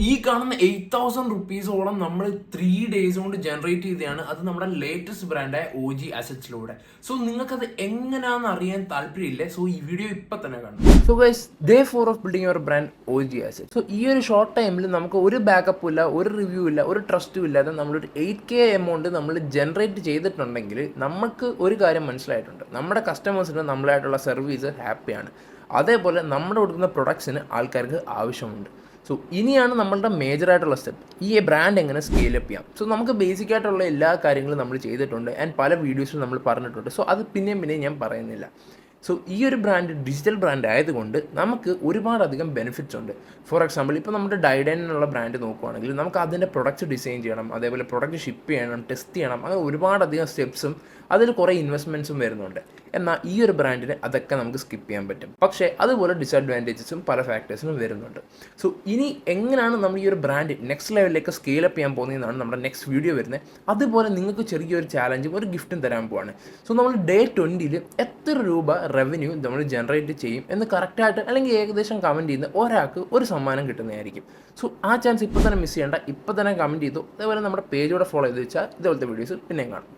ഈ കാണുന്ന 8,000 റുപ്പീസോളം നമ്മൾ 3 days കൊണ്ട് ജനറേറ്റ് ചെയ്തതാണ്. അത് നമ്മുടെ ലേറ്റസ്റ്റ് ബ്രാൻഡായ OG അസറ്റ്സിലൂടെ. സോ നിങ്ങൾക്കത് എങ്ങനെയാണെന്ന് അറിയാൻ താല്പര്യമില്ലേ? സോ ഈ വീഡിയോ ഇപ്പം തന്നെ കാണും. So guys, day 4 of building your brand OG asset. So ഈ ഒരു ഷോർട്ട് ടൈമിൽ നമുക്ക് ഒരു ബാക്കപ്പും ഇല്ല, ഒരു റിവ്യൂ ഇല്ല, ഒരു ട്രസ്റ്റും ഇല്ലാതെ നമ്മളൊരു 8K എമൗണ്ട് നമ്മൾ ജനറേറ്റ് ചെയ്തിട്ടുണ്ടെങ്കിൽ നമുക്ക് ഒരു കാര്യം മനസ്സിലായിട്ടുണ്ട്. നമ്മുടെ കസ്റ്റമേഴ്സിന് നമ്മളായിട്ടുള്ള സർവീസ് ഹാപ്പിയാണ്. അതേപോലെ നമ്മൾ കൊടുക്കുന്ന പ്രൊഡക്ട്സിന് ആൾക്കാർക്ക് ആവശ്യമുണ്ട്. സോ ഇനിയാണ് നമ്മളുടെ മേജറായിട്ടുള്ള സ്റ്റെപ്പ്, ഈ ബ്രാൻഡ് എങ്ങനെ സ്കെയിലപ്പ് ചെയ്യാം. സോ നമുക്ക് ബേസിക് ആയിട്ടുള്ള എല്ലാ കാര്യങ്ങളും നമ്മൾ ചെയ്തിട്ടുണ്ട് ആൻഡ് പല വീഡിയോസിലും നമ്മൾ പറഞ്ഞിട്ടുണ്ട്. സോ അത് പിന്നെയും ഞാൻ പറയുന്നില്ല. സോ ഈ ഒരു ബ്രാൻഡ് ഡിജിറ്റൽ ബ്രാൻഡ് ആയതുകൊണ്ട് നമുക്ക് ഒരുപാടധികം ബെനിഫിറ്റ്സ് ഉണ്ട്. ഫോർ എക്സാമ്പിൾ, ഇപ്പോൾ നമ്മുടെ ഡൈഡൈനുള്ള ബ്രാൻഡ് നോക്കുകയാണെങ്കിൽ നമുക്ക് അതിൻ്റെ പ്രൊഡക്റ്റ് ഡിസൈൻ ചെയ്യണം, അതേപോലെ പ്രൊഡക്റ്റ് ഷിപ്പ് ചെയ്യണം, ടെസ്റ്റ് ചെയ്യണം, അങ്ങനെ ഒരുപാടധികം സ്റ്റെപ്സും അതിൽ കുറേ ഇൻവെസ്റ്റ്മെൻറ്റ്സും വരുന്നുണ്ട്. എന്നാൽ ഈ ഒരു ബ്രാൻഡിന് അതൊക്കെ നമുക്ക് സ്കിപ്പ് ചെയ്യാൻ പറ്റും. പക്ഷേ അതുപോലെ ഡിസഡ്വാൻറ്റേജസും പല ഫാക്ടേഴ്സിനും വരുന്നുണ്ട്. സോ ഇനി എങ്ങനെയാണ് നമ്മൾ ഈ ഒരു ബ്രാൻഡ് നെക്സ്റ്റ് ലെവലിലേക്ക് സ്കെയിലപ്പ് ചെയ്യാൻ പോകുന്നതെന്നാണ് നമ്മുടെ നെക്സ്റ്റ് വീഡിയോ വരുന്നത്. അതുപോലെ നിങ്ങൾക്ക് ചെറിയൊരു ചാലഞ്ചും ഒരു ഗിഫ്റ്റും തരാൻ പോവാണ്. സോ നമ്മൾ ഡേ 20 എത്ര രൂപ റവന്യൂ നമ്മൾ ജനറേറ്റ് ചെയ്യും എന്ന് കറക്റ്റായിട്ട് അല്ലെങ്കിൽ ഏകദേശം കമൻറ്റ് ചെയ്യുന്ന ഒരാൾക്ക് ഒരു സമ്മാനം കിട്ടുന്നതായിരിക്കും. സോ ആ ചാൻസ് ഇപ്പോൾ തന്നെ മിസ് ചെയ്യേണ്ട, ഇപ്പോൾ തന്നെ കമൻറ്റ് ചെയ്തു. അതേപോലെ നമ്മുടെ പേജോടെ ഫോളോ ചെയ്ത് വെച്ചാൽ ഇതുപോലത്തെ വീഡിയോസ് പിന്നെയും കാണും.